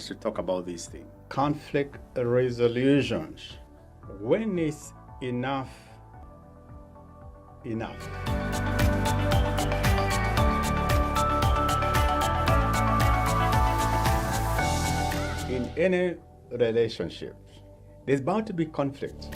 to talk about this thing. Conflict resolutions. When is enough enough? In any relationship, there's bound to be conflict.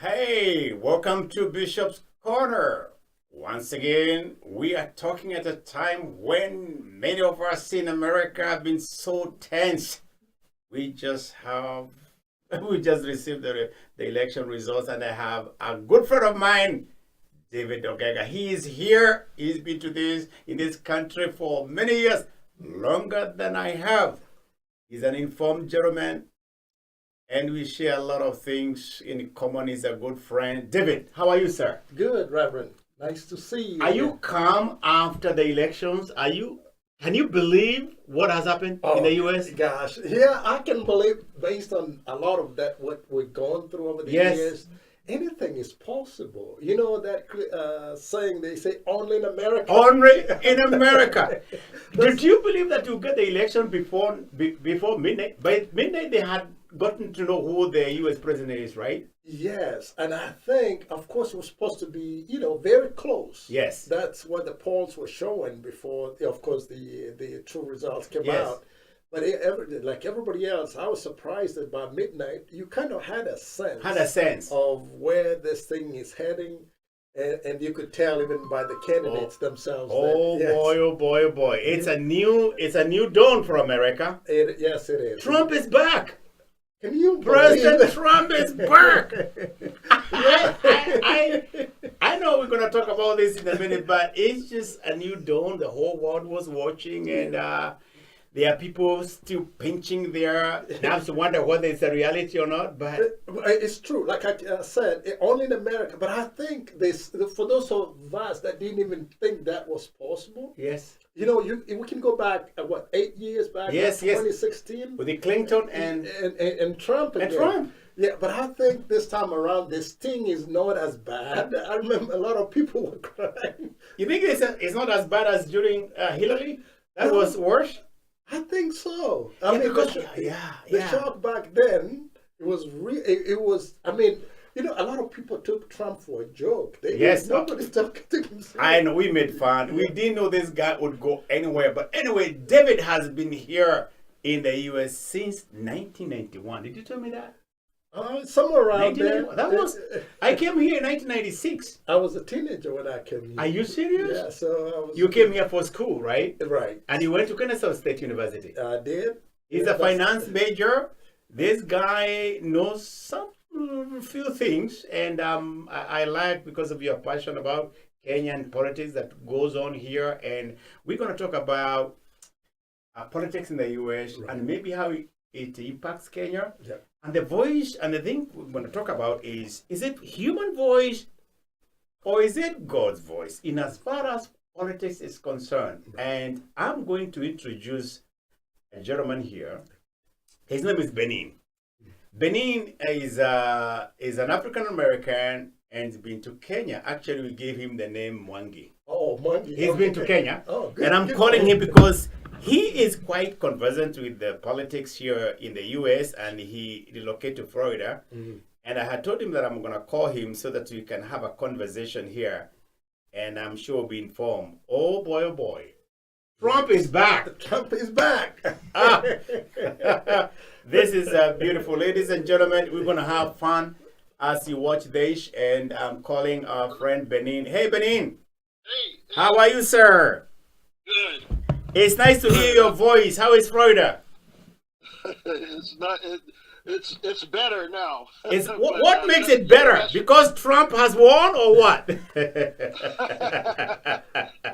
Hey, welcome to Bishop's Corner. Once again, we are talking at a time when many of us in America have been so tense. We just received the election results, and I have a good friend of mine, David Ogega. He is here. He's been in this country for many years, longer than I have. He's an informed gentleman, and we share a lot of things in common. He's a good friend. David, how are you, sir? Good, Reverend. Nice to see you. Are you calm after the elections? Can you believe what has happened in the U.S.? Gosh, yeah, I can believe based on a lot of that, what we've gone through over the years, anything is possible. You know that saying, they say, only in America? Only in America. Did you believe that you get the election before midnight? By midnight, they had gotten to know who the U.S. president is, right? Yes, and I think, of course, it was supposed to be, very close. Yes. That's what the polls were showing before, of course, the true results came out. But like everybody else, I was surprised that by midnight, you kind of had a sense of where this thing is heading. And you could tell even by the candidates themselves. Oh boy. It's a new dawn for America. Yes, it is. Trump is back. Can you President Trump is back. I know we're going to talk about this in a minute, but it's just a new dawn. The whole world was watching, and there are people still pinching their knives to wonder whether it's a reality or not. But it's true. Like I said, only in America. But I think for those of us that didn't even think that was possible. Yes. We can go back, 8 years back? Yes. 2016? With the Clinton and Trump. And Trump. Yeah, but I think this time around, this thing is not as bad. I remember a lot of people were crying. You think it's not as bad as during Hillary? That was worse? I think so. The shock back then, it was, a lot of people took Trump for a joke. Nobody took him serious. I know, we made fun. We didn't know this guy would go anywhere. But anyway, David has been here in the U.S. since 1991. Did you tell me that? Somewhere around there. I came here in 1996. I was a teenager when I came here. Are you serious? Yeah, so You came here for school, right? Right. And you went to Kennesaw State University. I did. He's a finance major. This guy knows some few things, and I like, because of your passion about Kenyan politics that goes on here, and we're going to talk about politics in the U.S. and maybe how it impacts Kenya. Yeah. And the voice, and the thing we're going to talk about is it human voice or is it God's voice in as far as politics is concerned? And I'm going to introduce a gentleman here. His name is Benin. Benin is an African American and he's been to Kenya. Actually, we gave him the name Mwangi. Oh, Mwangi. He's been to Kenya. Oh, good. And I'm calling him because he is quite conversant with the politics here in the U.S. and he relocated to Florida. Mm-hmm. And I had told him that I'm going to call him so that we can have a conversation here. And I'm sure we'll be informed. Oh boy. Trump is back. Trump is back. This is beautiful. Ladies and gentlemen, we're going to have fun as you watch this. And I'm calling our friend Benin. Hey, Benin. Hey. How are you, sir? Good. It's nice to hear your voice. How is Florida? It's better now. What makes it better? Because Trump has won, or what? But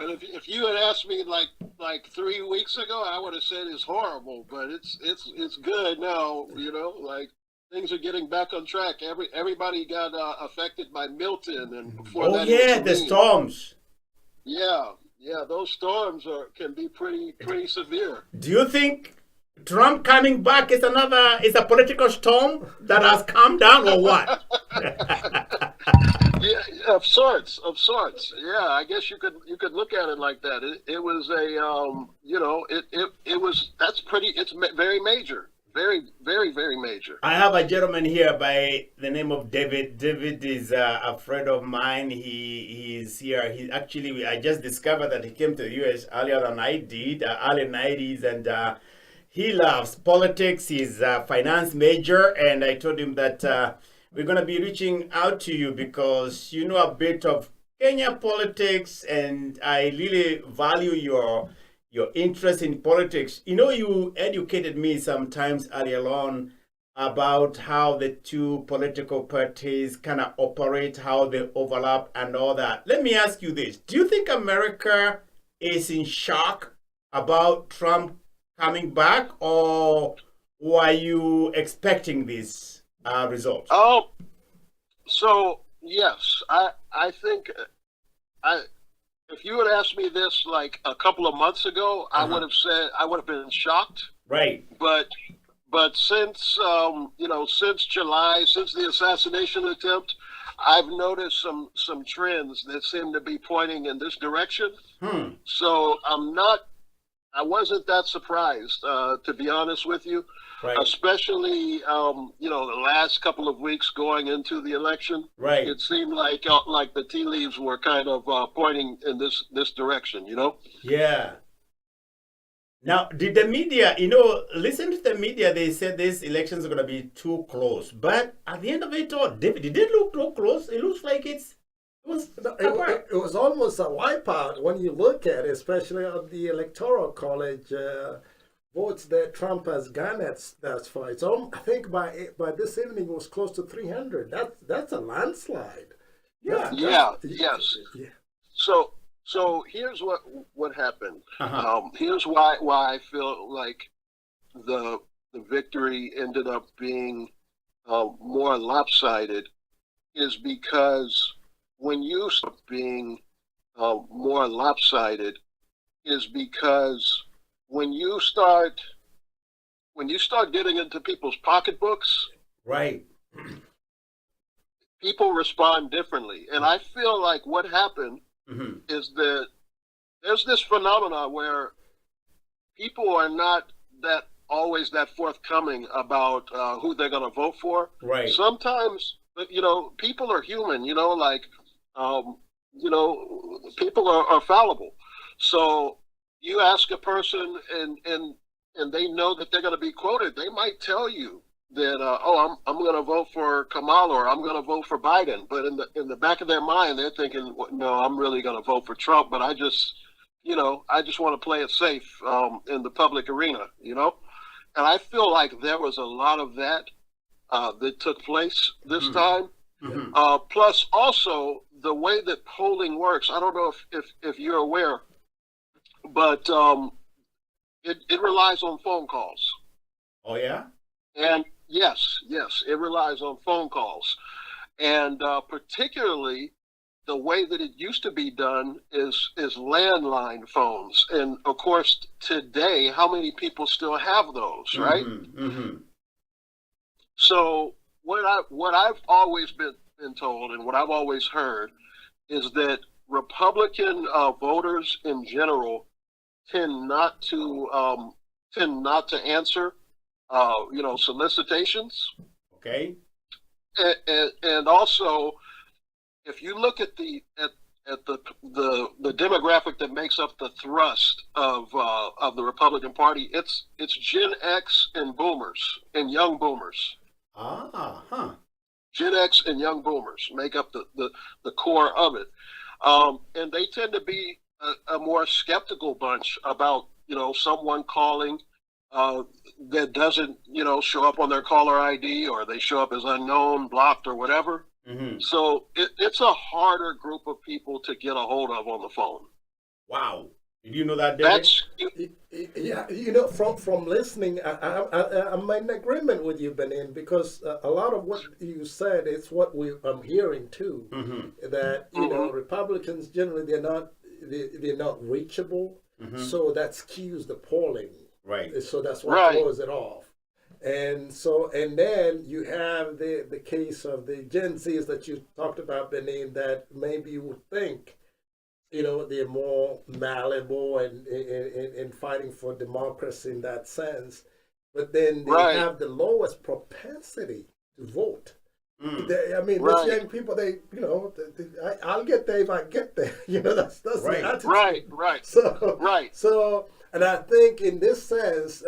if you had asked me like 3 weeks ago, I would have said it's horrible. But it's good now. Things are getting back on track. Everybody got affected by Milton, and before that, the storms. Yeah. Yeah, those storms can be pretty severe. Do you think Trump coming back is a political storm that has calmed down, or what? Yeah, of sorts, of sorts. Yeah, I guess you could look at it like that. It was a it was that's pretty. It's very major, very major. I have a gentleman here by the name of David. David is a friend of mine. He's here. He actually, I just discovered that he came to the U.S. earlier than I did, early 90s, and he loves politics. He's a finance major, and I told him that we're going to be reaching out to you because you know a bit of Kenya politics, and I really value your interest in politics. You know, you educated me sometimes earlier on about how the two political parties kind of operate, how they overlap, and all that. Let me ask you this. Do you think America is in shock about Trump coming back, or were you expecting this result? Oh, so yes, I think if you had asked me this like a couple of months ago, I would have been shocked. Right. But since since July, since the assassination attempt, I've noticed some trends that seem to be pointing in this direction. So I wasn't that surprised, to be honest with you. Right. Especially, the last couple of weeks going into the election. Right. It seemed like the tea leaves were kind of pointing in this direction, you know? Yeah. Now, did the media, listen to the media, they said these elections are going to be too close. But at the end of it all, did it look too close? It looks like it was almost a wipeout when you look at it, especially on the Electoral College votes that Trump has garnered thus far. It's I think by this evening it was close to 300. That's a landslide. Yeah. Yes. Yeah. So here's what happened. Here's why I feel like the victory ended up being more lopsided, is because when you start being more lopsided, is because when you start getting into people's pocketbooks, right, people respond differently. And I feel like what happened is that there's this phenomena where people are not always that forthcoming about who they're going to vote for. Right. Sometimes, people are human. People are fallible. So you ask a person and they know that they're going to be quoted. They might tell you that, I'm going to vote for Kamala or I'm going to vote for Biden. But in the back of their mind, they're thinking, no, I'm really going to vote for Trump. But I just want to play it safe in the public arena, And I feel like there was a lot of that that took place this time. Plus, also, the way that polling works, I don't know if you're aware, but it relies on phone calls. Oh, yeah? And yes, it relies on phone calls. And particularly, the way that it used to be done is landline phones. And, of course, today, how many people still have those, right? So what I've always been told and what I've always heard is that Republican voters in general tend not to answer solicitations. Okay. And also, if you look at the demographic that makes up the thrust of the Republican Party, it's Gen X and boomers and young boomers. Gen X and young boomers make up the core of it. And they tend to be a more skeptical bunch about, someone calling that doesn't, show up on their caller ID, or they show up as unknown, blocked, or whatever. So it's a harder group of people to get a hold of on the phone. Wow. Did you know that, David? Yeah, from listening, I'm in agreement with you, Benin, because a lot of what you said is what I'm hearing too. That Republicans generally they're not they're not reachable. So that skews the polling. Right. So that's what throws it off. And then you have the case of the Gen Zs that you talked about, Benin, that maybe you would think, they're more malleable and fighting for democracy in that sense. But then they have the lowest propensity to vote. These young people, I'll get there if I get there. That's the attitude. Right. So, and I think in this sense,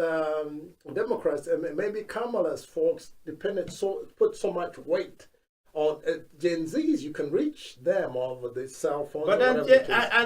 Democrats, maybe Kamala's folks, put so much weight on Gen Zs. You can reach them over the cell phone. But are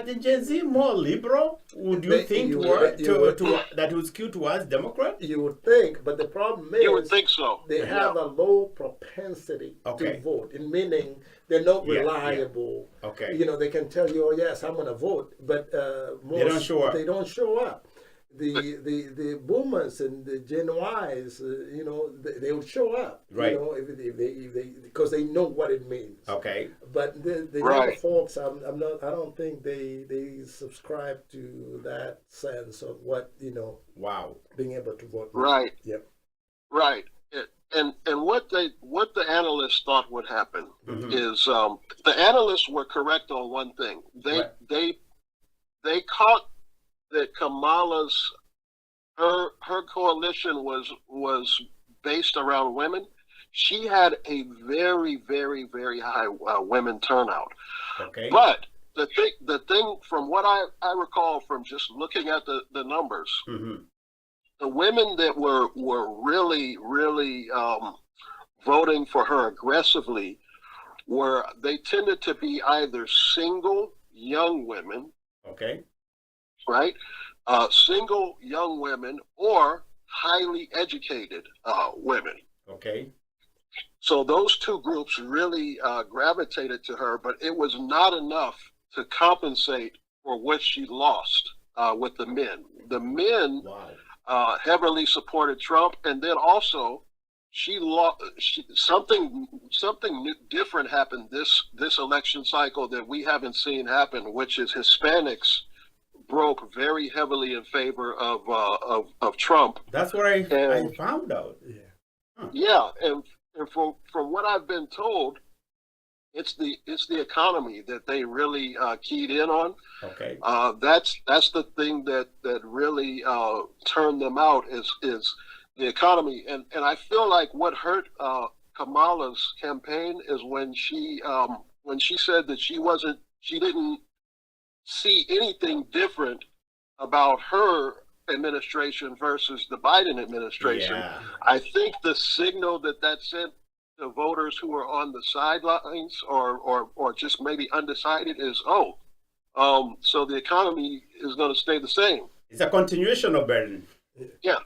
the Gen Z more liberal? Would you think that would skew towards Democrat? You would think, but the problem is you would think so. They have a low propensity to vote, meaning they're not reliable. Okay. They can tell you, "Oh yes, I'm going to vote," but they don't show up. They don't show up. The boomers and the Gen Ys, they will show up, right? If they because they know what it means. Okay. But the younger folks, I don't think they subscribe to that sense of what Wow. being able to vote. Right. Yep. Right. And what the analysts thought would happen is the analysts were correct on one thing. They caught that Kamala's her coalition was based around women. She had a very, very, very high women turnout. Okay. But the thing from what I recall from just looking at the numbers, the women that were really, really voting for her aggressively they tended to be either single young women. Okay. Right? Single young women or highly educated women. Okay. So those two groups really gravitated to her, but it was not enough to compensate for what she lost with the men. The men heavily supported Trump, and then also she lost. Something different happened this election cycle that we haven't seen happen, which is Hispanics broke very heavily in favor of Trump. That's what I found out. Yeah. Huh. Yeah, and from what I've been told, it's the economy that they really keyed in on. Okay. That's the thing that really turned them out is the economy, and I feel like what hurt Kamala's campaign is when she said that she didn't see anything different about her administration versus the Biden administration. Yeah. I think the signal that sent to voters who are on the sidelines or just maybe undecided is, so the economy is going to stay the same. It's a continuation of Benin. Yeah.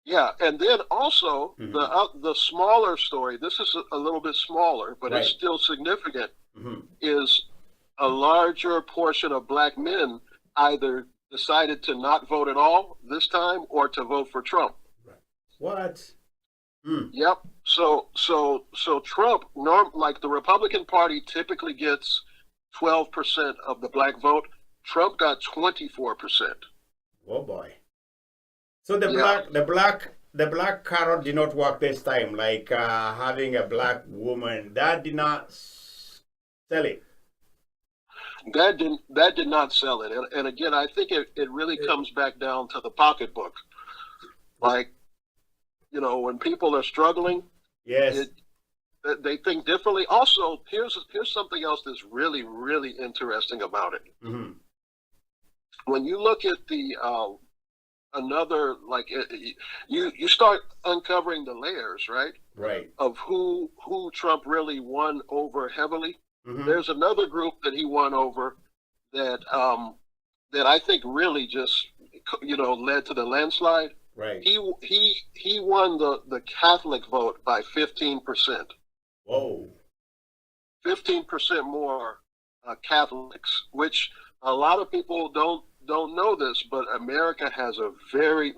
Yeah, and then also the smaller story. This is a little bit smaller, but it's still significant. Is a larger portion of black men either decided to not vote at all this time or to vote for Trump. What? Yep. So Trump, like the Republican Party typically gets 12% of the black vote. Trump got 24%. Oh boy. So the black carrot did not work this time, like having a black woman. That did not sell it. That did not sell it. And again, I think it really comes back down to the pocketbook. Like, when people are struggling, yes, they think differently. Also, here's something else that's really, really interesting about it. When you look at the another, like, you start uncovering the layers, right? Right. Of who Trump really won over heavily. There's another group that he won over that I think really just led to the landslide. Right. He won the Catholic vote by 15%. Whoa. 15% more Catholics, which a lot of people don't know this, but America has a very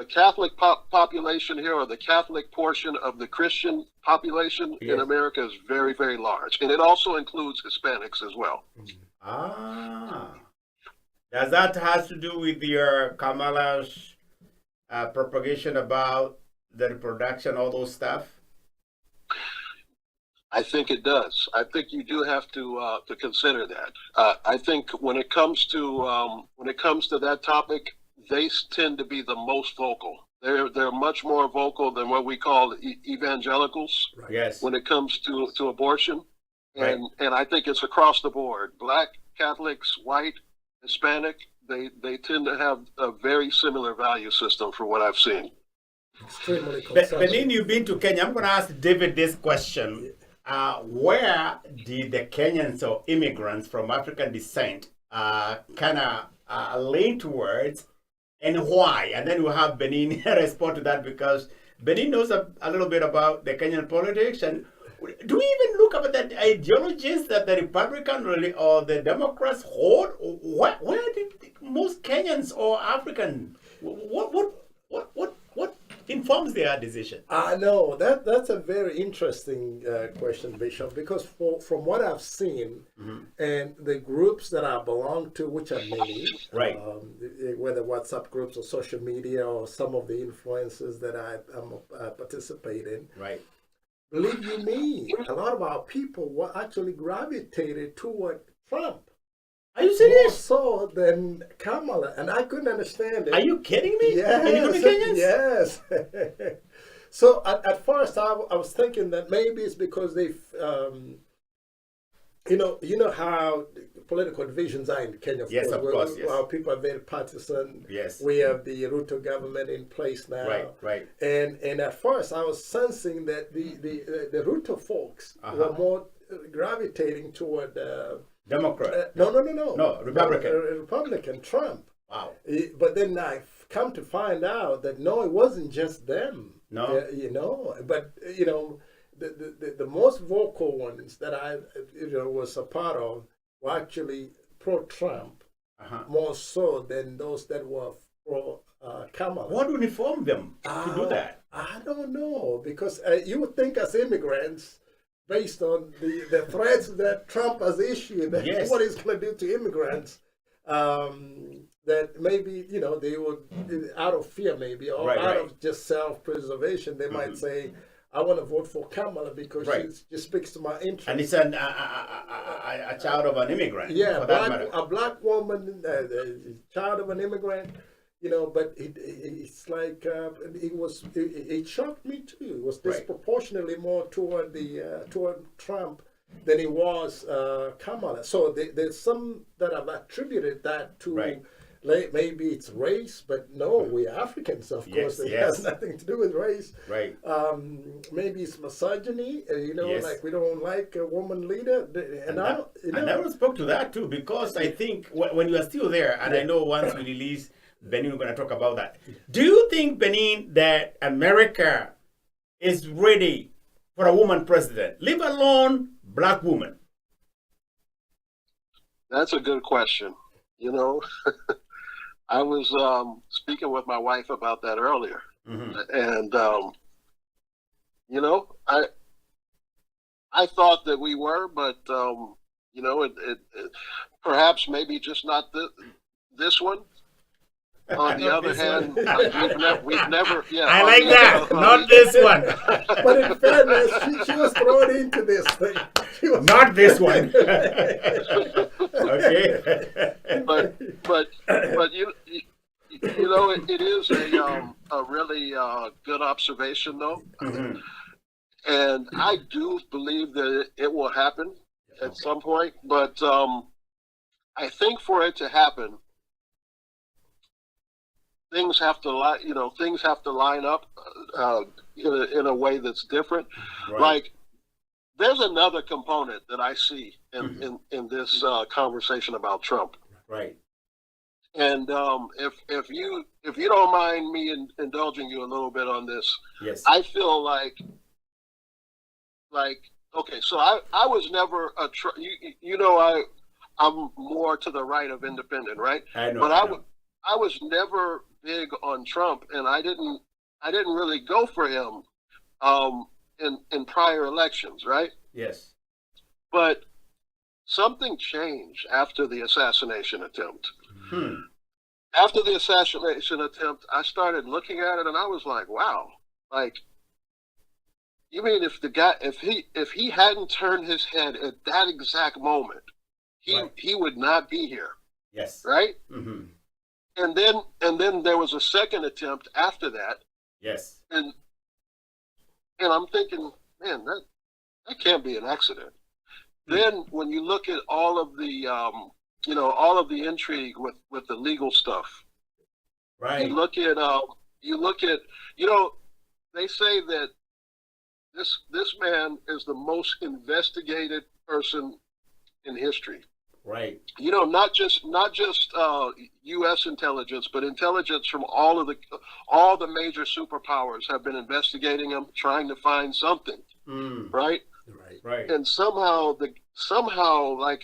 Catholic population here, or the Catholic portion of the Christian population in America, is very, very large, and it also includes Hispanics as well. Ah, does that has to do with your Kamala's propagation about the reproduction, all those stuff? I think it does. I think you do have to consider that. I think when it comes to that topic, they tend to be the most vocal. They're much more vocal than what we call evangelicals. Right. Yes. When it comes to abortion, right. and I think it's across the board. Black, Catholics, white, Hispanic, they tend to have a very similar value system from what I've seen. Extremely Benin, you've been to Kenya. I'm going to ask David this question. Where did the Kenyans or immigrants from African descent kind of lean towards, and why? And then we'll have Benin respond to that, because Benin knows a little bit about the Kenyan politics. And do we even look at the ideologies that the Republican or the Democrats hold? Where did most Kenyans or African, what informs their decision? No, that's a very interesting question, Bishop, because from what I've seen, and the groups that I belong to, which are many, right, whether WhatsApp groups or social media or some of the influences that I participate in, right. Believe you me, a lot of our people were actually gravitated toward Trump. Are you serious? More so than Kamala, and I couldn't understand it. Are you kidding me? Yes, yes. So at first I was thinking that maybe it's because they've, you know how political divisions are in Kenya. Yes, of course. Yes. Our people are very partisan. Yes. We have the Ruto government in place now. Right, right. And at first I was sensing that the Ruto folks were more gravitating toward. Democrat. No, Republican. Republican, Trump. Wow. But then I've come to find out that no, it wasn't just them. No. But the most vocal ones that I was a part of were actually pro-Trump, more so than those that were pro-Kamala. What would inform them to do that? I don't know, because you would think as immigrants, based on the threats that Trump has issued, yes, what he's going to do to immigrants, that maybe, they would, out of fear maybe, or out of just self-preservation, they might say, I want to vote for Kamala because she speaks to my interests. And it's a child of an immigrant. Yeah, a black woman, a child of an immigrant. But it's like it shocked me too. It was disproportionately more toward Trump than it was Kamala. So there's some that have attributed that to maybe it's race, but no, we're Africans, of course. It has nothing to do with race. Right. Maybe it's misogyny. Like we don't like a woman leader. And I never spoke to that too, because I think when you are still there, and I know once we release Benin, we're going to talk about that. Do you think, Benin, that America is ready for a woman president, leave alone black woman? That's a good question. I was speaking with my wife about that earlier. And, I thought that we were, but, it perhaps maybe just not this one. On the other hand, we've never. Yeah, I like that. Not this one. But in fairness, she was thrown into this thing. Not this one. Okay. But it is a really good observation, though, and I do believe that it will happen at some point. But I think for it to happen, things have to line up in a way that's different. Right. Like there's another component that I see in this conversation about Trump. Right. And if you don't mind me indulging you a little bit on this, yes, I feel like okay, so I was never I'm more to the right of independent, right? I know. But I was never big on Trump, and I didn't really go for him in prior elections, right? Yes. But something changed after the assassination attempt. After the assassination attempt, I started looking at it, and I was like, wow, like, you mean if the guy, if he hadn't turned his head at that exact moment, he would not be here. Yes. Right? And then there was a second attempt after that. Yes. And I'm thinking, man, that can't be an accident. Then when you look at all of the all of the intrigue with the legal stuff. Right. You look at they say that this man is the most investigated person in history. Right. Not just U.S. intelligence, but intelligence from all the major superpowers have been investigating him, trying to find something. Right. Right. And somehow like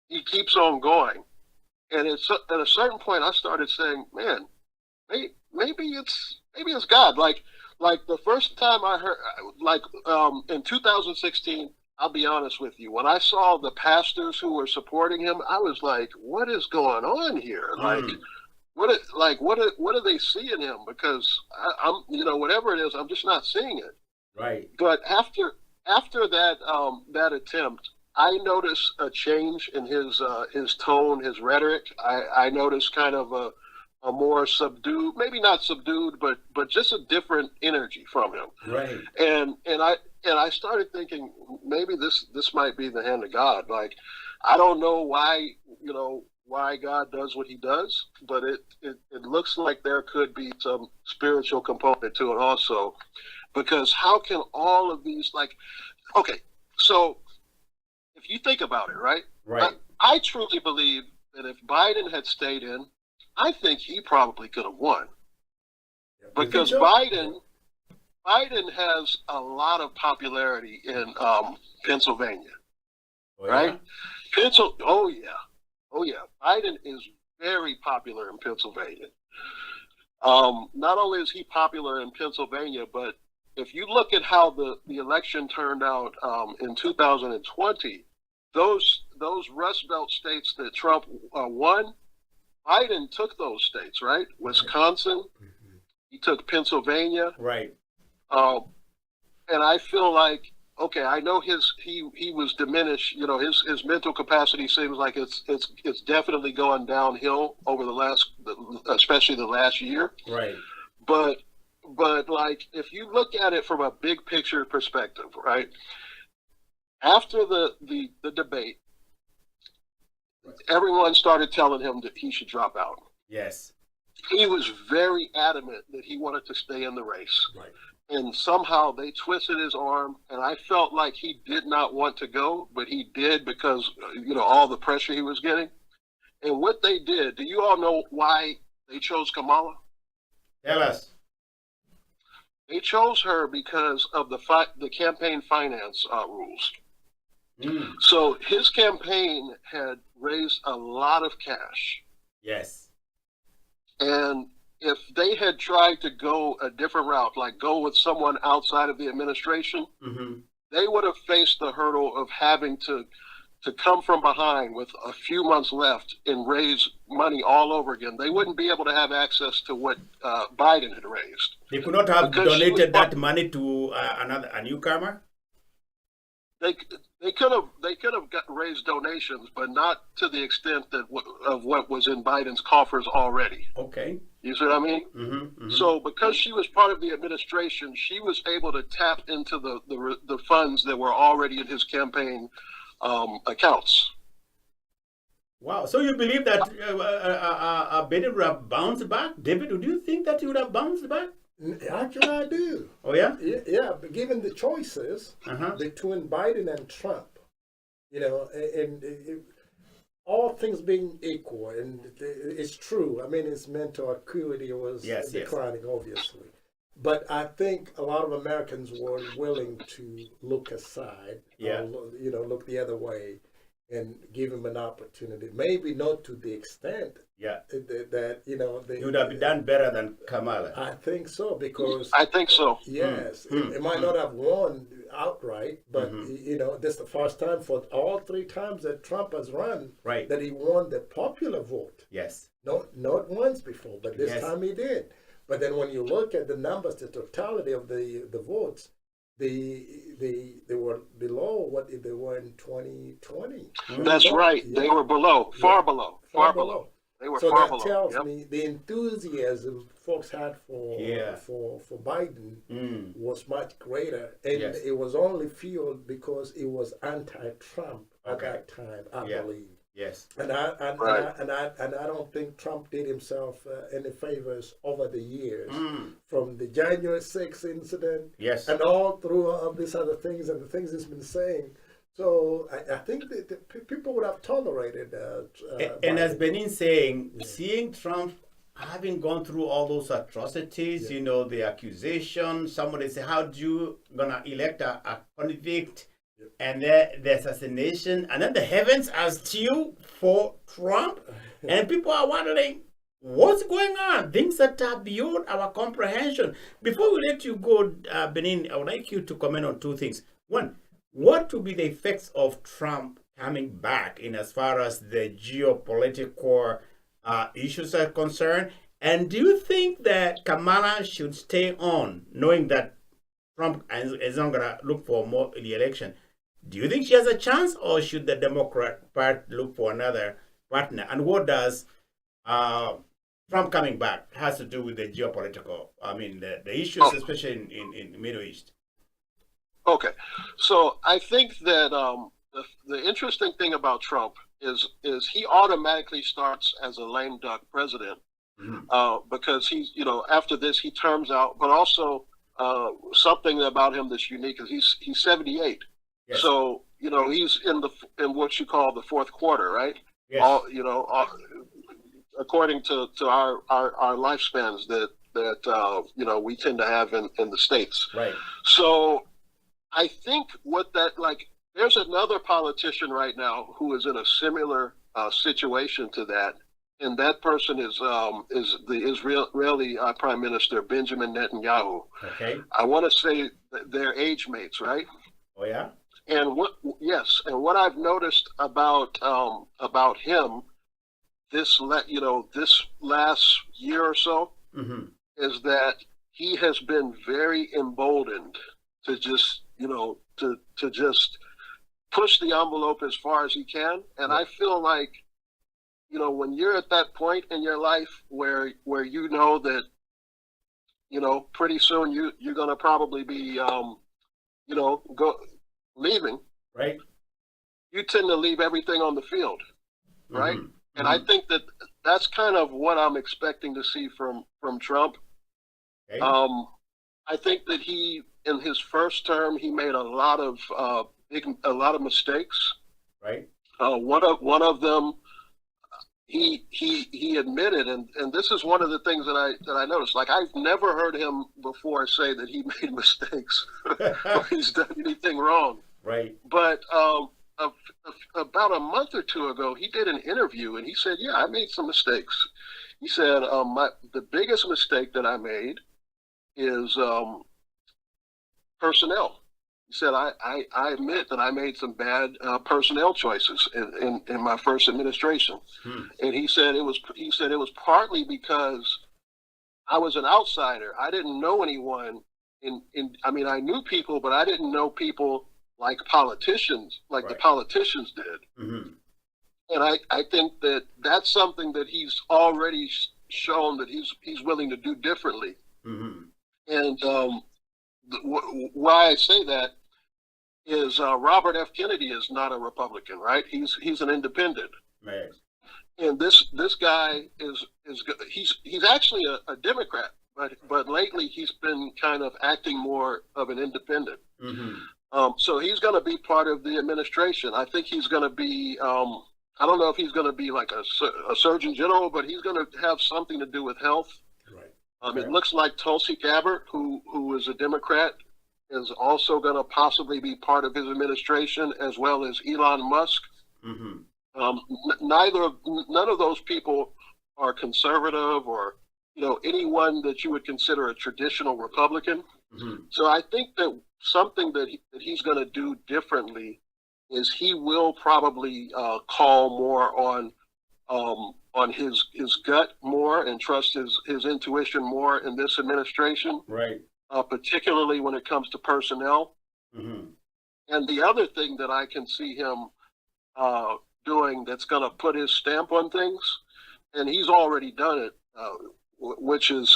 he keeps on going. And at a certain point, I started saying, man, maybe it's God. Like the first time I heard, in 2016. I'll be honest with you. When I saw the pastors who were supporting him, I was like, "What is going on here? What do they see in him? Because I'm whatever it is, I'm just not seeing it." Right. But after that attempt, I noticed a change in his tone, his rhetoric. I noticed kind of a more subdued, maybe not subdued, but just a different energy from him. Right. And I started thinking maybe this might be the hand of God. Like, I don't know why God does what he does, but it looks like there could be some spiritual component to it also. Because how can all of these, okay, so if you think about it, right? Right. I truly believe that if Biden had stayed in, I think he probably could have won. Because Biden has a lot of popularity in Pennsylvania, right? Oh yeah. Biden is very popular in Pennsylvania. Not only is he popular in Pennsylvania, but if you look at how the election turned out in 2020, those Rust Belt states that Trump won, Biden took those states, right? Wisconsin, he took Pennsylvania, right? And I feel like, okay, I know he was diminished. His mental capacity seems like it's definitely going downhill over especially the last year. Right. But like, if you look at it from a big picture perspective, right? After the debate, everyone started telling him that he should drop out. Yes. He was very adamant that he wanted to stay in the race. Right. And somehow they twisted his arm, and I felt like he did not want to go, but he did because, all the pressure he was getting. And what they did, do you all know why they chose Kamala? Tell us. They chose her because of the campaign finance rules. So his campaign had raised a lot of cash. Yes. And if they had tried to go a different route, like go with someone outside of the administration, they would have faced the hurdle of having to come from behind with a few months left and raise money all over again. They wouldn't be able to have access to what Biden had raised. They could not have donated that money to a newcomer. They could have raised donations, but not to the extent of what was in Biden's coffers already. Okay. You see what I mean? So because she was part of the administration, she was able to tap into the funds that were already in his campaign accounts. Wow. So you believe that Benin would have bounced back? David, do you think that he would have bounced back? Actually, I do. Oh, yeah? Yeah, but given the choices between Biden and Trump, and all things being equal, and it's true. I mean, his mental acuity was declining, obviously. But I think a lot of Americans were willing to look aside, look the other way, and give him an opportunity. Maybe not to the extent that he would have done better than Kamala. I think so, because I think so. Yes, it might not have won outright, but this is the first time for all 3 times that Trump has run that he won the popular vote. Yes, not once before, but this time he did. But then when you look at the numbers, the totality of the votes, they were below what they were in 2020. That's right. Yeah. They were below, far below. They were so far that below. tells me the enthusiasm folks had for Biden was much greater, and it was only fueled because it was anti-Trump at that time, I believe. Yes, and I don't think Trump did himself any favors over the years, from the January 6th incident, and all through all these other things and the things he's been saying. So I think that people would have tolerated. And as Benin saying, seeing Trump having gone through all those atrocities, the accusation, somebody say, how do you gonna elect a convict? And then the assassination, and then the heavens are still for Trump, and people are wondering what's going on. Things that are beyond our comprehension. Before we let you go, Benin, I would like you to comment on 2 things. One, what will be the effects of Trump coming back in as far as the geopolitical issues are concerned? And do you think that Kamala should stay on, knowing that Trump is not going to look for more in the election? Do you think she has a chance, or should the Democrat Party look for another partner? And what does Trump coming back has to do with the geopolitical, the issues, especially in the Middle East? Okay. So I think that the interesting thing about Trump is he automatically starts as a lame duck president, because he's, after this he terms out, but also something about him that's unique is he's 78. Yes. So, he's in what you call the 4th quarter, right? Yes. According to our lifespans that we tend to have in the States. Right. So I think there's another politician right now who is in a similar situation to that. And that person is the Israeli Prime Minister, Benjamin Netanyahu. Okay. I want to say they're age mates, right? Oh, yeah? And what I've noticed about him this last year or so is that he has been very emboldened to just to just push the envelope as far as he can. And I feel like when you're at that point in your life where that pretty soon you're gonna probably be leaving, right? You tend to leave everything on the field, right? And I think that's kind of what I'm expecting to see from Trump. Okay. I think that he, in his first term, he made a lot of mistakes. Right. One of them, he admitted, and this is one of the things that I noticed. Like, I've never heard him before say that he made mistakes or he's done anything wrong. Right. But about a month or 2 ago, he did an interview and he said, "Yeah, I made some mistakes." He said, "The biggest mistake that I made is personnel." He said, "I admit that I made some bad personnel choices in my first administration." And he said it was partly because I was an outsider. I didn't know anyone. I knew people, but I didn't know people like politicians, like the politicians did. And I think that that's something that he's already shown that he's willing to do differently. And why I say that is Robert F. Kennedy is not a Republican, right? He's an independent. Right. And this guy he's actually a Democrat, but lately he's been kind of acting more of an independent. So he's going to be part of the administration. I think he's going to be, I don't know if he's going to be like a surgeon general, but he's going to have something to do with health. Right. It looks like Tulsi Gabbard, who is a Democrat, is also going to possibly be part of his administration, as well as Elon Musk, None of those people are conservative or anyone that you would consider a traditional Republican. So I think that something that he's going to do differently is he will probably call more on his gut more and trust his intuition more in this administration, right? Particularly when it comes to personnel. And the other thing that I can see him doing that's going to put his stamp on things, and he's already done it, which is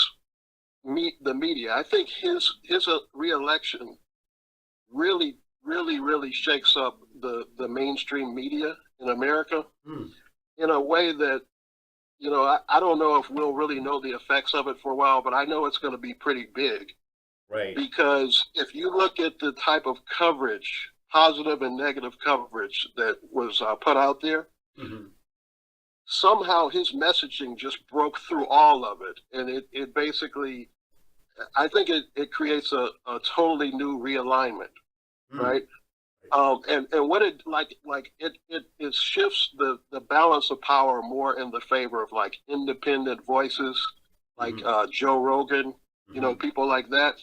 the media. I think his re-election really shakes up the mainstream media in America in a way that, I don't know if we'll really know the effects of it for a while, but I know it's going to be pretty big. Right. Because if you look at the type of coverage, positive and negative coverage that was put out there, somehow his messaging just broke through all of it. And it basically, I think it creates a totally new realignment, right? And what it it shifts the balance of power more in the favor of like independent voices, like Joe Rogan, people like that.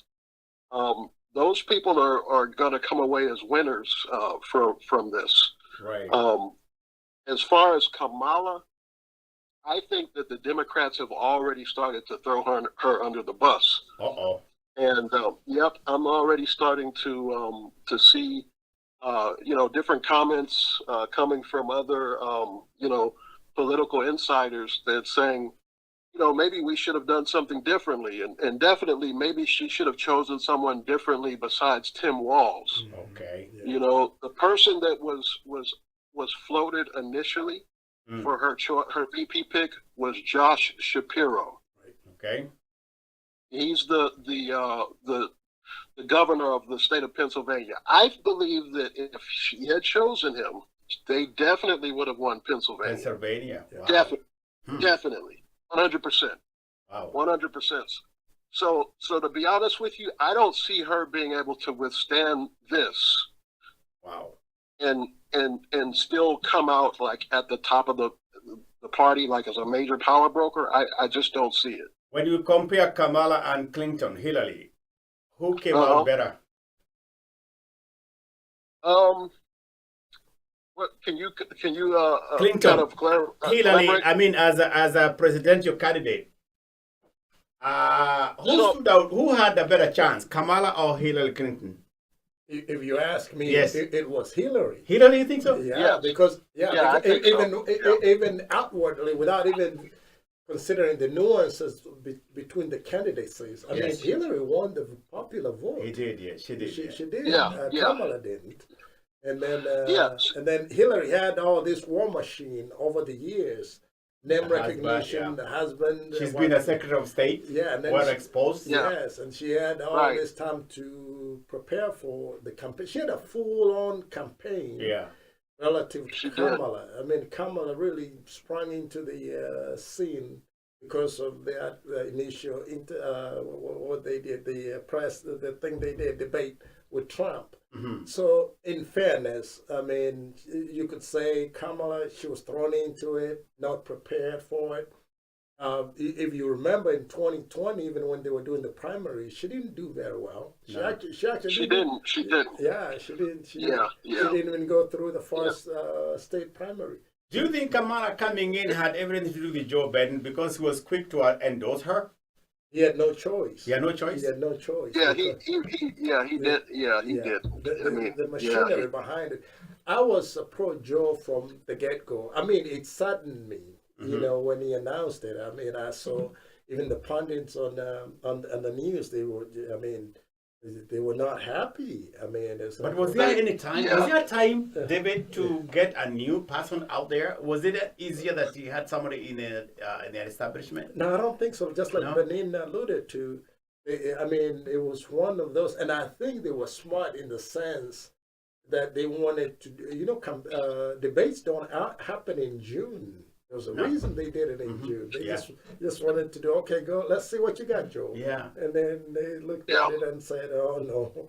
Those people are going to come away as winners from this. Right. As far as Kamala, I think that the Democrats have already started to throw her under the bus. And yep, I'm already starting to see different comments coming from other political insiders that saying, maybe we should have done something differently, and definitely maybe she should have chosen someone differently besides Tim Walz. Okay. The person that was floated initially for her VP pick was Josh Shapiro. Right. Okay. He's the governor of the state of Pennsylvania. I believe that if she had chosen him, they definitely would have won Pennsylvania. Pennsylvania. Wow. Definitely. 100%. Wow. 100%. So to be honest with you, I don't see her being able to withstand this. Wow. And still come out like at the top of the party, like as a major power broker. I just don't see it. When you compare Kamala and Hillary, who came out better? What can you Clinton, kind of Hillary? I mean, as a presidential candidate, who stood out? Who had a better chance, Kamala or Hillary Clinton? If you ask me, yes, it was Hillary. Hillary, you think so? Yeah, because even outwardly, without even considering the nuances between the candidacies. I mean, Hillary won the popular vote. He did, yes, she did. She did. Kamala didn't. And then Hillary had all this war machine over the years. Name recognition, the husband. She's been a Secretary of State. Yeah, and then well exposed. Yes, and she had all this time to prepare for the campaign. She had a full-on campaign. Yeah. Relative to Kamala. I mean, Kamala really sprung into the scene because of the initial what they did, the press, the thing they did, debate with Trump. So, in fairness, I mean, you could say Kamala, she was thrown into it, not prepared for it. If you remember in 2020, even when they were doing the primary, she didn't do very well. She didn't. Yeah, she didn't. She didn't even go through the first state primary. Do you think Kamala coming in had everything to do with Joe Biden because he was quick to endorse her? He had no choice. He had no choice? He had no choice. Yeah, he did. Yeah, he did. The machinery behind it. I was pro-Joe from the get-go. I mean, it saddened me, when he announced it. I mean, I saw even the pundits on the news, they were not happy. I mean, but was there any time? Was there a time, David, to get a new person out there? Was it easier that you had somebody in the establishment? No, I don't think so. Just like Benin alluded to, I mean, it was one of those, and I think they were smart in the sense that they wanted to, debates don't happen in June. There was a reason they did it in June. They just wanted to do, okay, go, let's see what you got, Joe. Yeah. And then they looked at it and said, oh, no,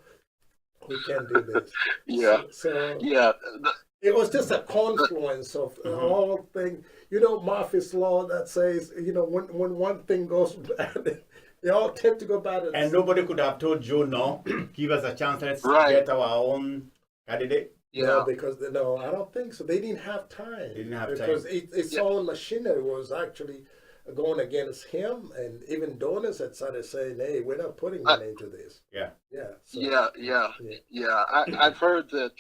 we can't do this. It was just a confluence of all things. You know, Murphy's Law that says, you know, when one thing goes bad, they all tend to go bad. And nobody could have told Joe, no, give us a chance, let's get our own candidate. Yeah, no, because no, I don't think so. They didn't have time. They didn't have because time. It's all machinery was actually going against him, and even donors had started saying, "Hey, we're not putting money into this." Yeah, I've heard that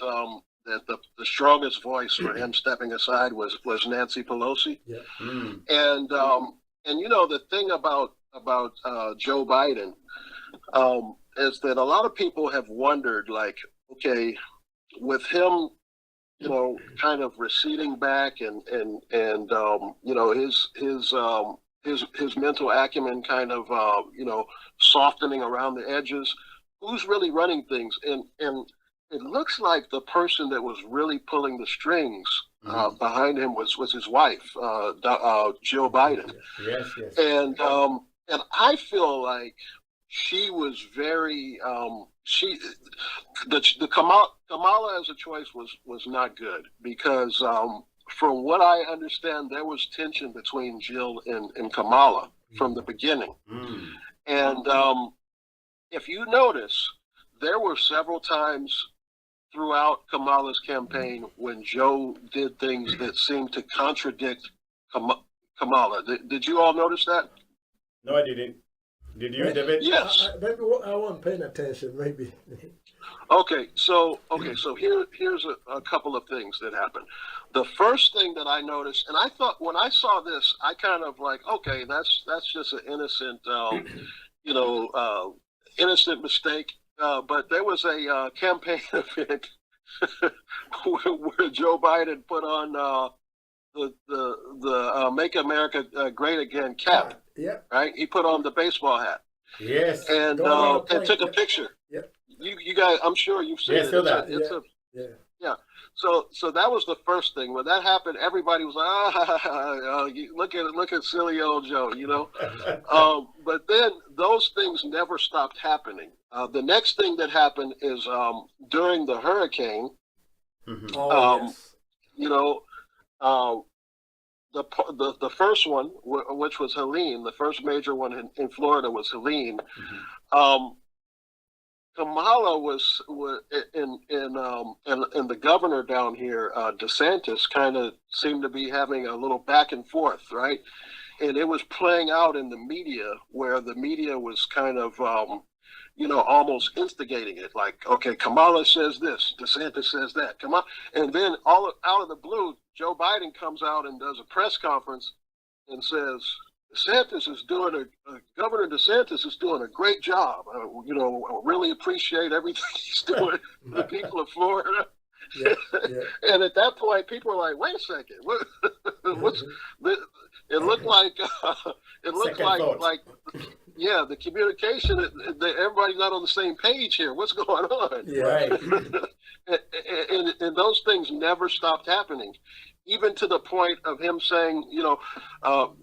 that the strongest voice for him stepping aside was Nancy Pelosi. Yeah, and you know the thing about Joe Biden is that a lot of people have wondered, like, okay, with him, you know, kind of receding back and you know, his mental acumen kind of you know, softening around the edges, who's really running things? And it looks like the person that was really pulling the strings behind him was his wife, Jill Biden. Yes. And I feel like she was very the Kamala as a choice was not good, because from what I understand, there was tension between Jill and Kamala from the beginning. And if you notice, there were several times throughout Kamala's campaign when Joe did things that seemed to contradict Kamala. Did you all notice that? No, I didn't. Did you, David? Yes. Maybe I wasn't paying attention. Maybe. Okay, so here's a couple of things that happened. The first thing that I noticed, and I thought when I saw this, I kind of like, okay, that's just an innocent, you know, innocent mistake. But there was a campaign event where Joe Biden put on the Make America Great Again cap. Yeah. Right. He put on the baseball hat. Yes. And took a picture. Yeah. You guys, I'm sure you've seen it. Yeah. So that was the first thing. When that happened, everybody was like, look at silly old Joe, you know. But then those things never stopped happening. The next thing that happened is during the hurricane. Yes. You know, the first one, which was Helene, the first major one in Florida was Helene. Kamala was in the governor down here, DeSantis, kind of seemed to be having a little back and forth, right? And it was playing out in the media, where the media was kind of, you know, almost instigating it. Like, okay, Kamala says this, DeSantis says that, come on. And then out of the blue, Joe Biden comes out and does a press conference and says, Governor DeSantis is doing a great job. You know, I really appreciate everything he's doing for the people of Florida. Yeah. And at that point, people were like, "Wait a second, what's?" It looked like yeah, the communication. Everybody's not on the same page here. What's going on? Yeah. Right. and those things never stopped happening. Even to the point of him saying, you know,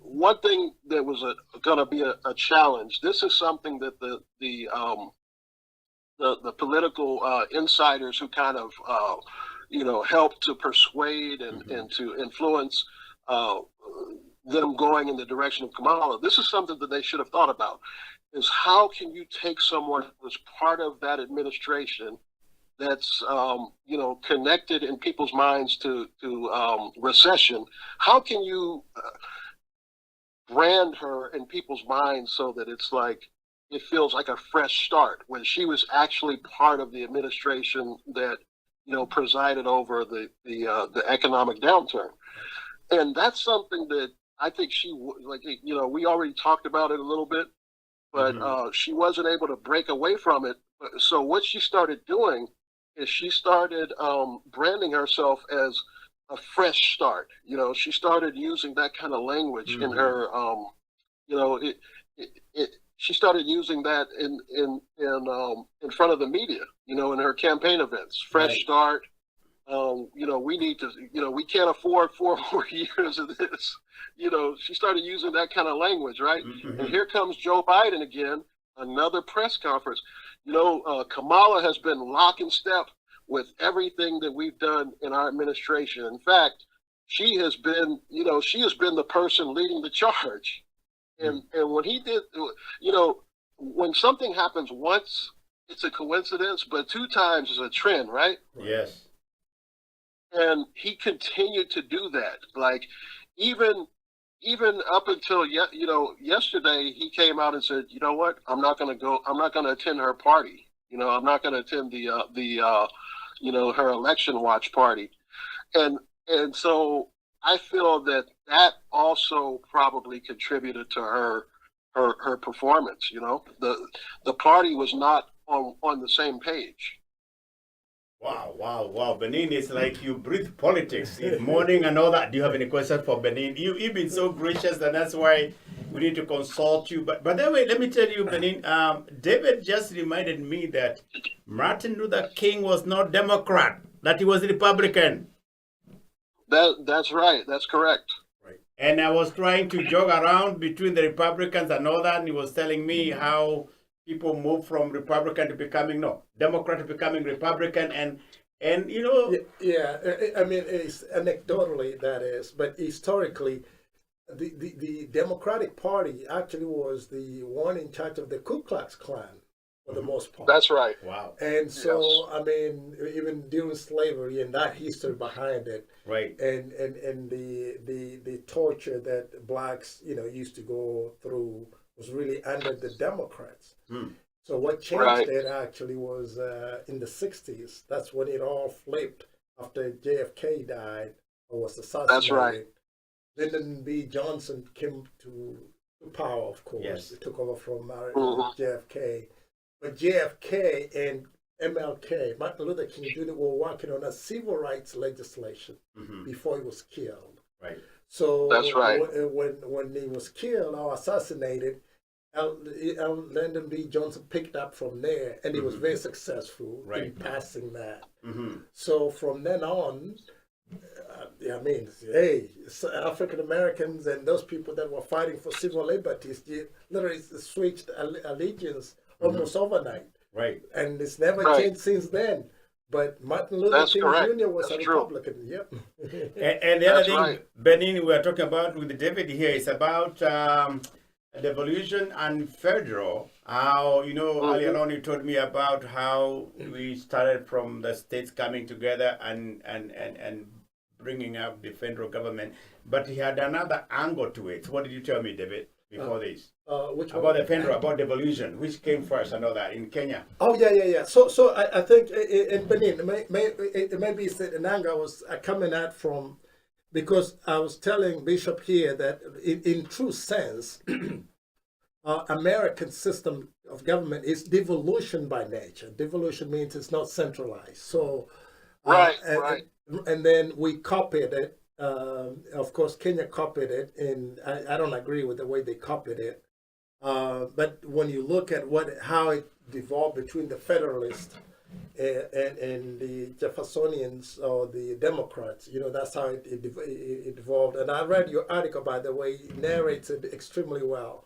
one thing that was going to be a challenge. This is something that the political insiders who kind of, you know, helped to persuade and to influence them going in the direction of Kamala. This is something that they should have thought about: is how can you take someone who was part of that administration, that's you know, connected in people's minds to recession. How can you brand her in people's minds so that it's like it feels like a fresh start, when she was actually part of the administration that, you know, presided over the economic downturn? And that's something that I think she, like, you know, we already talked about it a little bit, but she wasn't able to break away from it. So what she started doing is she started branding herself as a fresh start. You know, she started using that kind of language in her, you know, she started using that in front of the media, you know, in her campaign events. Fresh start. You know, we need to, you know, we can't afford 4 more years of this. You know, she started using that kind of language, right? And here comes Joe Biden again, another press conference. You know, Kamala has been lock and step with everything that we've done in our administration. In fact, she has been the person leading the charge. And when he did, when something happens once, it's a coincidence, but 2 times is a trend, right? Yes. And he continued to do that. Like even up until yesterday, he came out and said, "You know what? I'm not going to attend her party. I'm not going to attend her election watch party." And so I feel that also probably contributed to her performance. The party was not on the same page. Wow. Benin is like you breathe politics in morning and all that. Do you have any questions for Benin? You've been so gracious, and that's why we need to consult you. But anyway, let me tell you, Benin, David just reminded me that Martin Luther King was not Democrat, that he was Republican. That's right. That's correct. Right. And I was trying to jog around between the Republicans and all that, and he was telling me how people move from Republican to becoming Democrat to becoming Republican, and Yeah, I mean, it's anecdotally that is, but historically, the Democratic Party actually was the one in charge of the Ku Klux Klan for the most part. That's right. Wow. And so, I mean, even during slavery and that history behind it, right, and the torture that blacks used to go through was really under the Democrats. So what changed it actually was in the 60s. That's when it all flipped after JFK died or was assassinated. That's right. Lyndon B. Johnson came to power, of course. Yes. He took over from JFK. But JFK and MLK, Martin Luther King Jr., were working on a civil rights legislation before he was killed. Right. So that's right. When he was killed or assassinated, Lyndon B. Johnson picked up from there, and he was very successful in passing that. So from then on, African Americans and those people that were fighting for civil liberties literally switched allegiance almost overnight. Right. And it's never changed since then. But Martin Luther King Jr. was a Republican. Yep. And the other thing, Benin, we are talking about with David here is about devolution and federal. How, earlier on you told me about how we started from the states coming together and bringing up the federal government. But he had another angle to it. What did you tell me, David, before this? Which about the federal, about devolution, which came first and all that in Kenya. Oh, yeah. So I think in Benin, maybe it's an angle I was coming at from, because I was telling Bishop here that in true sense, American system of government is devolution by nature. Devolution means it's not centralized. So, and then we copied it. Of course, Kenya copied it, and I don't agree with the way they copied it. But when you look at how it devolved between the Federalists and the Jeffersonians or the Democrats, that's how it evolved. And I read your article, by the way, it narrates it extremely well.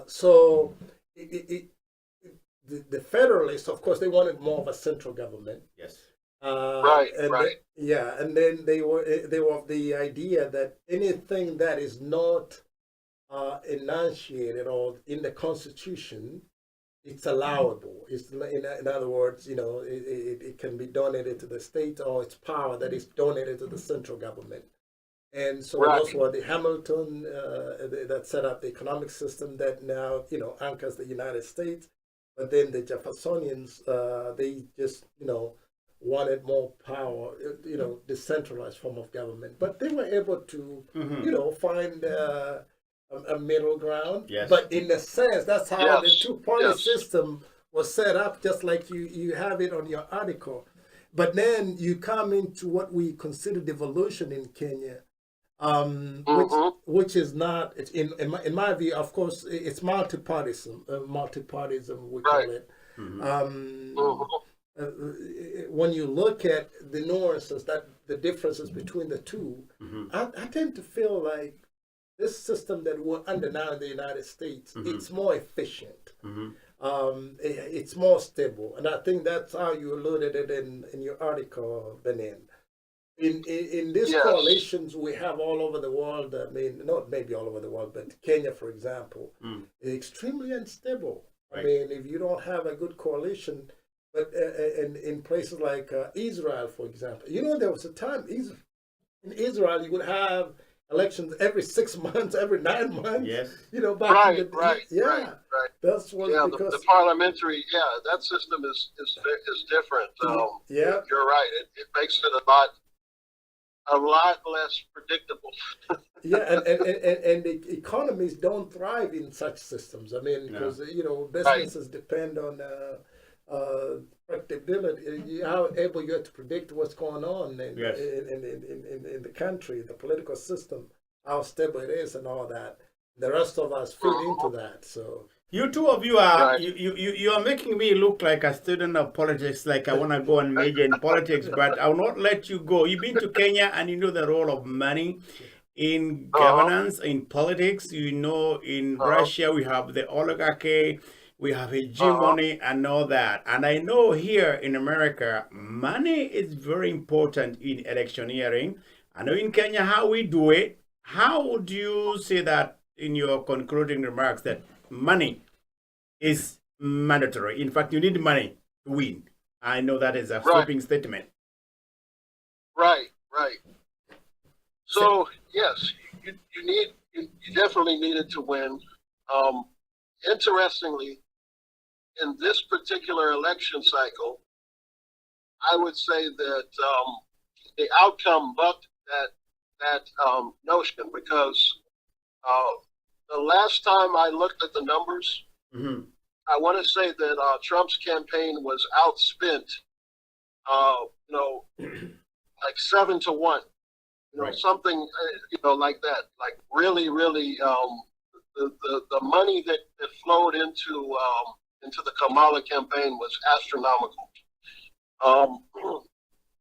So the Federalists, of course, they wanted more of a central government. Yes. And then they were of the idea that anything that is not enunciated or in the Constitution, it's allowable. It's in other words, it can be donated to the state, or it's power that is donated to the central government. And so those were the Hamilton that set up the economic system that now anchors the United States. But then the Jeffersonians, they just wanted more power, decentralized form of government. But they were able to find a middle ground. Yes. But in a sense, that's how the two-party system was set up, just like you have it on your article. But then you come into what we consider devolution in Kenya, which is not, in my view, of course, it's multipartism we call it. When you look at the nuances, the differences between the two, I tend to feel like this system that we're under now in the United States, it's more efficient. it's more stable. And I think that's how you alluded it in your article, Benin. In these Yes. coalitions we have all over the world, I mean, not maybe all over the world, but Kenya, for example, is extremely unstable. Right. I mean, if you don't have a good coalition, but in places like Israel, for example, there was a time in Israel you would have elections every 6 months, every 9 months. Yes. Back right, in the, right, yeah, right. That's what because the parliamentary, that system is different. Yeah, you're right. It makes it a lot less predictable. Yeah, and the economies don't thrive in such systems. I mean, because businesses depend on predictability. How able you are to predict what's going on in the country, the political system, how stable it is, and all that. The rest of us fit into that. So. You two of you are you are making me look like a student of politics, like I want to go and major in politics, but I will not let you go. You've been to Kenya and you know the role of money in governance, in politics. In Russia we have the oligarchy, we have hegemony and all that. And I know here in America, money is very important in electioneering. I know in Kenya how we do it. How would you say that in your concluding remarks that money is mandatory? In fact, you need money to win. I know that is a sweeping statement. Right. So yes, you definitely needed to win. Interestingly, in this particular election cycle, I would say that the outcome bucked that notion, because the last time I looked at the numbers, I want to say that Trump's campaign was outspent, like 7-1, something, like that. Like really, the money that flowed into the Kamala campaign was astronomical.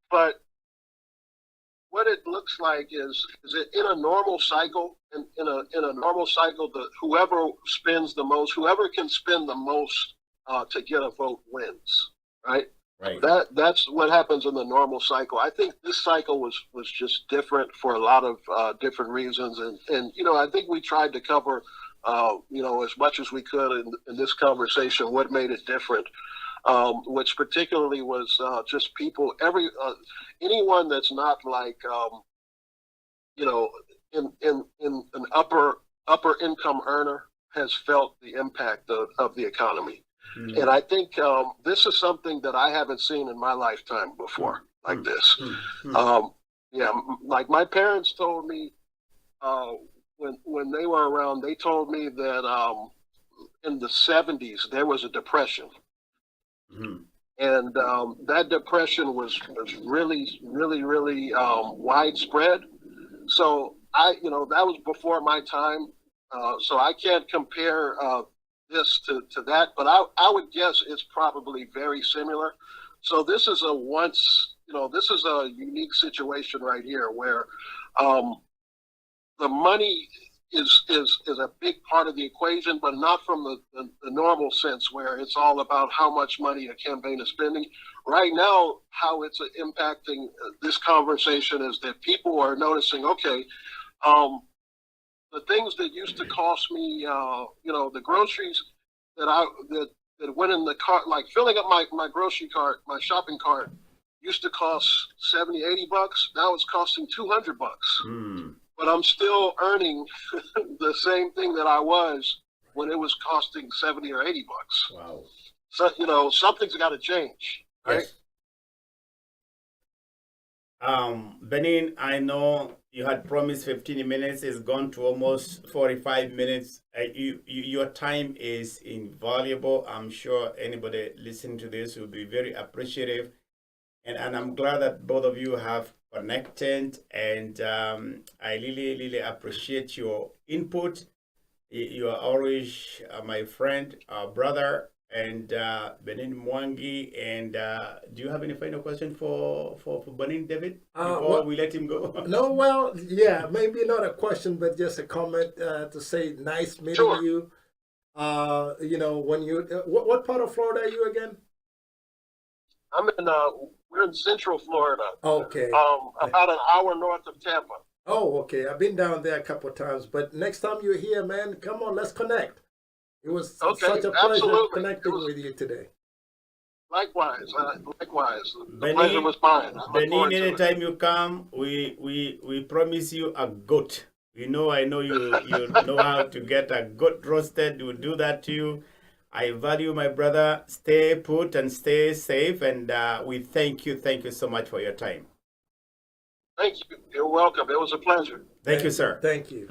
But what it looks like is that in a normal cycle, in a normal cycle, whoever spends the most, whoever can spend the most to get a vote wins, right? Right. That's what happens in the normal cycle. I think this cycle was just different for a lot of different reasons, and I think we tried to cover as much as we could in this conversation what made it different. Which particularly was just people, anyone that's not like in an upper income earner has felt the impact of the economy. And I think this is something that I haven't seen in my lifetime before, like this. Like my parents told me when they were around, they told me that in the 70s there was a depression. And that depression was really widespread. So that was before my time. So I can't compare this to that, but I would guess it's probably very similar. So this is this is a unique situation right here where the money is a big part of the equation, but not from the normal sense where it's all about how much money a campaign is spending. Right now, how it's impacting this conversation is that people are noticing, okay, the things that used to cost me, the groceries that went in the cart, like filling up my grocery cart, my shopping cart, used to cost $70-80. Now it's costing $200. But I'm still earning the same thing that I was when it was costing $70 or $80. Wow. So, something's got to change, right? Yes. Benin, I know you had promised 15 minutes. It's gone to almost 45 minutes. Your time is invaluable. I'm sure anybody listening to this will be very appreciative. And I'm glad that both of you have connected, and I really appreciate your input. You are always my friend, brother, and Benin Mwangi. And do you have any final question for Benin, David, before we let him go? No, well, yeah, maybe not a question, but just a comment to say nice meeting you. You know, when you what part of Florida are you again? I'm in we're in Central Florida. Okay. About an hour north of Tampa. Oh, okay. I've been down there a couple of times, but next time you're here, man, come on, let's connect. It was such a pleasure connecting with you today. Likewise, likewise. The pleasure was mine. Benin, anytime you come, we promise you a goat. I know you know how to get a goat roasted. We'll do that to you. I value my brother. Stay put and stay safe. And we thank you so much for your time. Thank you. You're welcome. It was a pleasure. Thank you, sir. Thank you.